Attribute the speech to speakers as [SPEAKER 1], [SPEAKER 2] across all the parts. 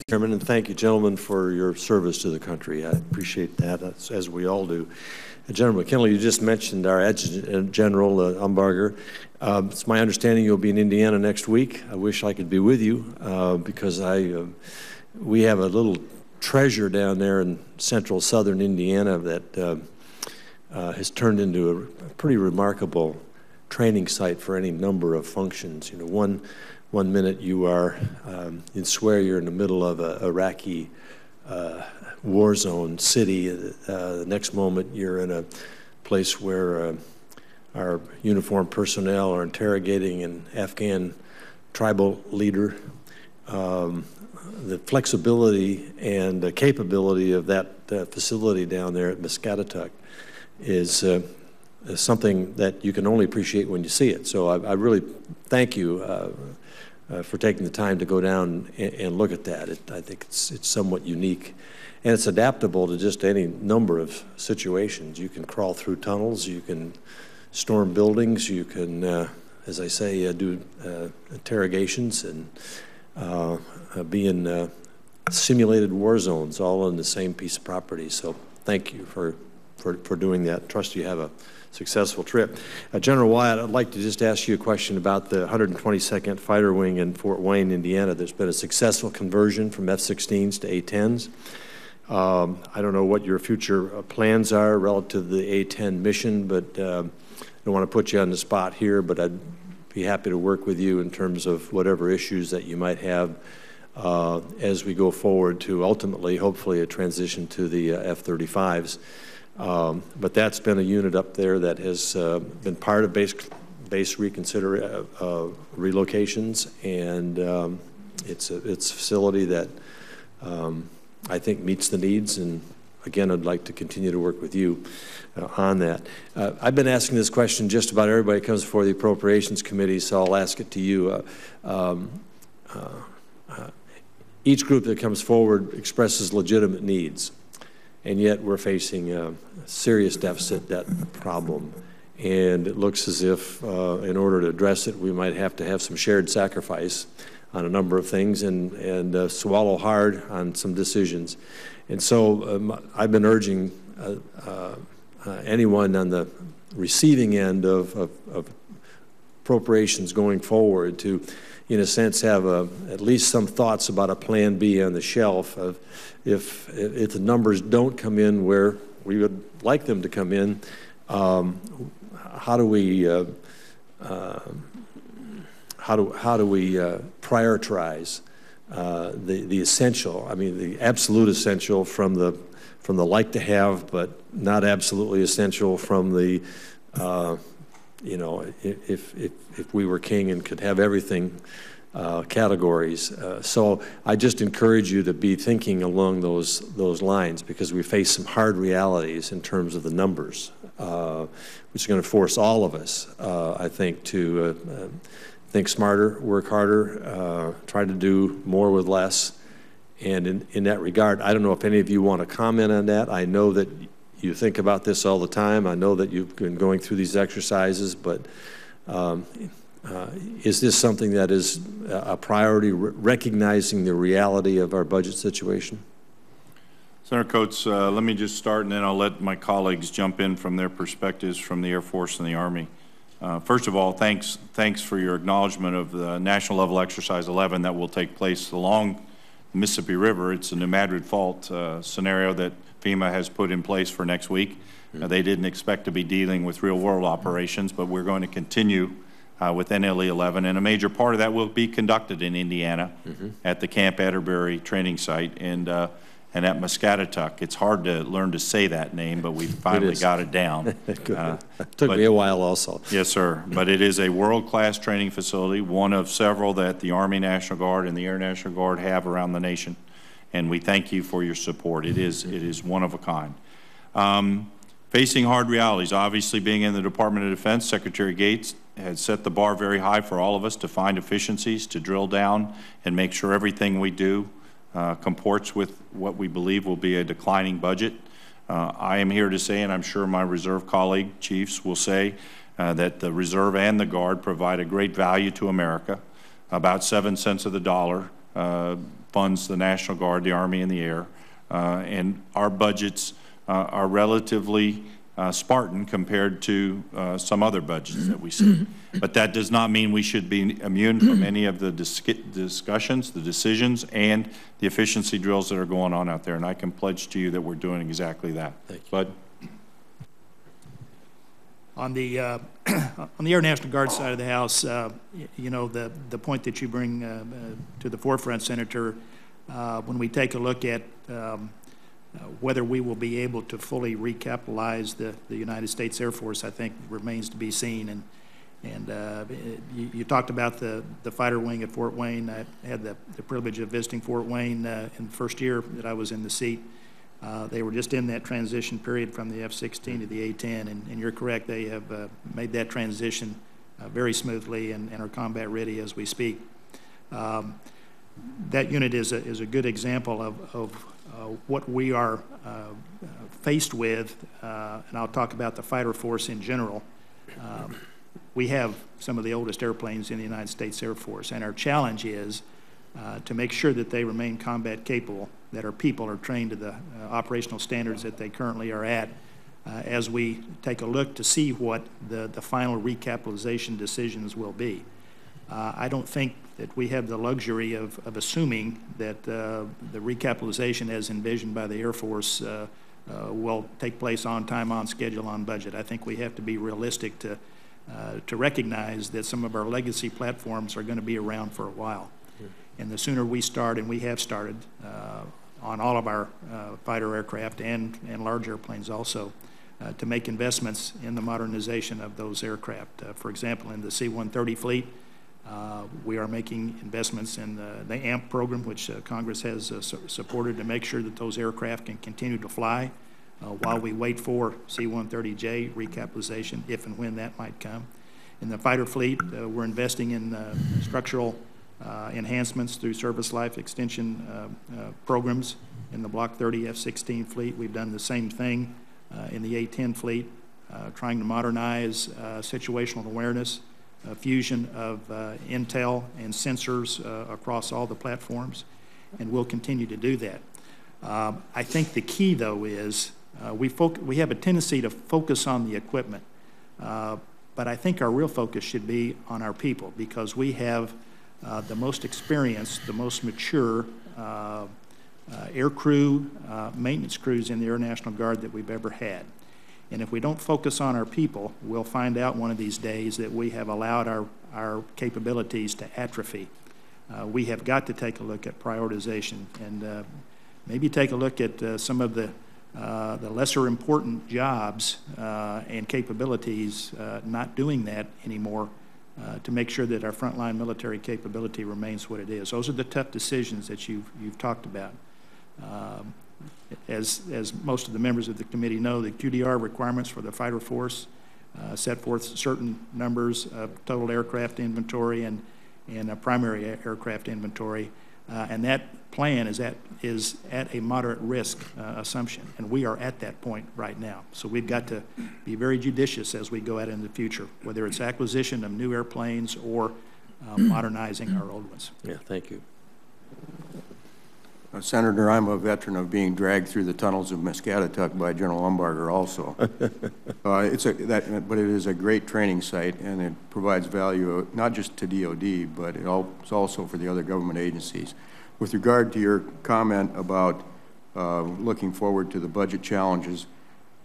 [SPEAKER 1] Chairman, and thank you, gentlemen, for your service to the country. I appreciate that, as we all do. General McKinley, you just mentioned our Adjutant General Umbarger. It's my understanding you'll be in Indiana next week. I wish I could be with you because we have a little treasure down there in central southern Indiana that has turned into a pretty remarkable training site for any number of functions. You know, one minute you are, you'd swear you're in the middle of an Iraqi war zone city. The next moment you're in a place where our uniformed personnel are interrogating an Afghan tribal leader. The flexibility and the capability of that facility down there at Muscatatuck is something that you can only appreciate when you see it. So I really thank you for taking the time to go down and look at that. I think it's somewhat unique. And it's adaptable to just any number of situations. You can crawl through tunnels, you can storm buildings, you can, as I say, do interrogations and be in simulated war zones all on the same piece of property. So thank you for doing that. Trust you have a successful trip. General Wyatt, I'd like to just ask you a question about the 122nd Fighter Wing in Fort Wayne, Indiana. There's been a successful conversion from F-16s to A-10s. I don't know what your future plans are relative to the A-10 mission, but I don't want to put you on the spot here, but I'd be happy to work with you in terms of whatever issues that you might have as we go forward to ultimately, hopefully, a transition to the F-35s. But that's been a unit up there that has been part of base relocations, and it's a facility that I think meets the needs. And again, I'd like to continue to work with you on that. I've been asking this question just about everybody that comes before the Appropriations Committee, so I'll ask it to you. Each group that comes forward expresses legitimate needs. And yet we're facing a serious deficit debt problem. And it looks as if in order to address it, we might have to have some shared sacrifice on a number of things and swallow hard on some decisions. And so I've been urging anyone on the receiving end of appropriations going forward to, in a sense, have at least some thoughts about a plan B on the shelf of if the numbers don't come in where we would like them to come in, how do we prioritize the essential? I mean, the absolute essential from the like to have, but not absolutely essential from the you know, if we were king and could have everything categories. So I just encourage you to be thinking along those lines, because we face some hard realities in terms of the numbers, which is going to force all of us, I think, to think smarter, work harder, try to do more with less. And in that regard, I don't know if any of you want to comment on that. I know that you think about this all the time. I know that you've been going through these exercises, but is this something that is a priority, recognizing the reality of our budget situation?
[SPEAKER 2] Senator Coates, let me just start, and then I'll let my colleagues jump in from their perspectives from the Air Force and the Army. First of all, thanks for your acknowledgement of the National Level Exercise 11 that will take place along the Mississippi River. It's a New Madrid Fault scenario that FEMA has put in place for next week. They didn't expect to be dealing with real-world operations, but we're going to continue with NLE 11, and a major part of that will be conducted in Indiana at the Camp Atterbury training site and at Muscatatuck. It's hard to learn to say that name, but we finally got it down.
[SPEAKER 1] It took me a while also.
[SPEAKER 2] Yes, sir. But it is a world-class training facility, one of several that the Army National Guard and the Air National Guard have around the nation. And we thank you for your support. It is one of a kind. Facing hard realities, obviously being in the Department of Defense, Secretary Gates has set the bar very high for all of us to find efficiencies, to drill down and make sure everything we do comports with what we believe will be a declining budget. I am here to say, and I'm sure my reserve colleague chiefs will say, that the Reserve and the Guard provide a great value to America, about 7 cents of the dollar funds the National Guard, the Army, and the Air. And our budgets are relatively Spartan compared to some other budgets that we see. But that does not mean we should be immune from any of the discussions, the decisions, and the efficiency drills that are going on out there. And I can pledge to you that we're doing exactly that.
[SPEAKER 1] Thank you.
[SPEAKER 2] Bud?
[SPEAKER 3] On the Air National Guard side of the House, you know, the point that you bring to the forefront, Senator, when we take a look at whether we will be able to fully recapitalize the United States Air Force, I think remains to be seen. And you talked about the fighter wing at Fort Wayne. I had the privilege of visiting Fort Wayne in the first year that I was in the seat. They were just in that transition period from the F-16 to the A-10, and you're correct, they have made that transition very smoothly and are combat ready as we speak. That unit is a good example of what we are faced with, and I'll talk about the fighter force in general. We have some of the oldest airplanes in the United States Air Force, and our challenge is to make sure that they remain combat capable, that our people are trained to the operational standards that they currently are at, as we take a look to see what the final recapitalization decisions will be. I don't think that we have the luxury of assuming that the recapitalization as envisioned by the Air Force will take place on time, on schedule, on budget. I think we have to be realistic to recognize that some of our legacy platforms are going to be around for a while. And the sooner we start, and we have started on all of our fighter aircraft and large airplanes also, to make investments in the modernization of those aircraft. For example, in the C-130 fleet, we are making investments in the AMP program, which Congress has supported, to make sure that those aircraft can continue to fly while we wait for C-130J recapitalization, if and when that might come. In the fighter fleet, we're investing in structural enhancements through service life extension programs. In the Block 30 F-16 fleet, we've done the same thing in the A-10 fleet, trying to modernize situational awareness, fusion of intel and sensors across all the platforms, and we'll continue to do that. I think the key, though, is we have a tendency to focus on the equipment, but I think our real focus should be on our people, because we have the most experienced, the most mature air crew, maintenance crews in the Air National Guard that we've ever had. And if we don't focus on our people, we'll find out one of these days that we have allowed our capabilities to atrophy. We have got to take a look at prioritization and maybe take a look at some of the lesser important jobs and capabilities, not doing that anymore, to make sure that our frontline military capability remains what it is. Those are the tough decisions that you've talked about. As most of the members of the committee know, the QDR requirements for the fighter force set forth certain numbers of total aircraft inventory and primary aircraft inventory, and that plan is at a moderate risk assumption, and we are at that point right now. So we've got to be very judicious as we go out in the future, whether it's acquisition of new airplanes or modernizing our old ones.
[SPEAKER 1] Yeah, thank you.
[SPEAKER 4] Senator, I'm a veteran of being dragged through the tunnels of Muscatatuck by General Umbarger also. But it is a great training site, and it provides value not just to DOD, but it's also for the other government agencies. With regard to your comment about looking forward to the budget challenges,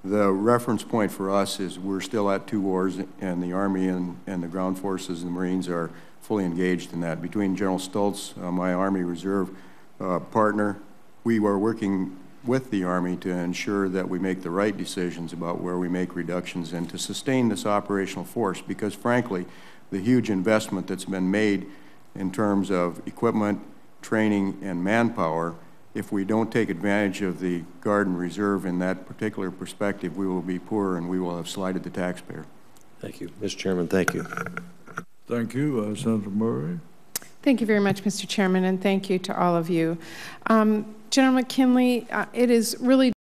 [SPEAKER 4] the reference point for us is we're still at 2 wars, and the Army and the ground forces and the Marines are fully engaged in that. Between General Stoltz, my Army Reserve partner, we are working with the Army to ensure that we make the right decisions about where we make reductions and to sustain this operational force, because frankly, the huge investment that's been made in terms of equipment, training, and manpower, if we don't take advantage of the Guard and Reserve in that particular perspective, we will be poor and we will have slighted the taxpayer.
[SPEAKER 1] Thank you. Mr. Chairman, thank you.
[SPEAKER 5] Thank you. Senator Murray.
[SPEAKER 6] Thank you very much, Mr. Chairman, and thank you to all of you. General McKinley, it is really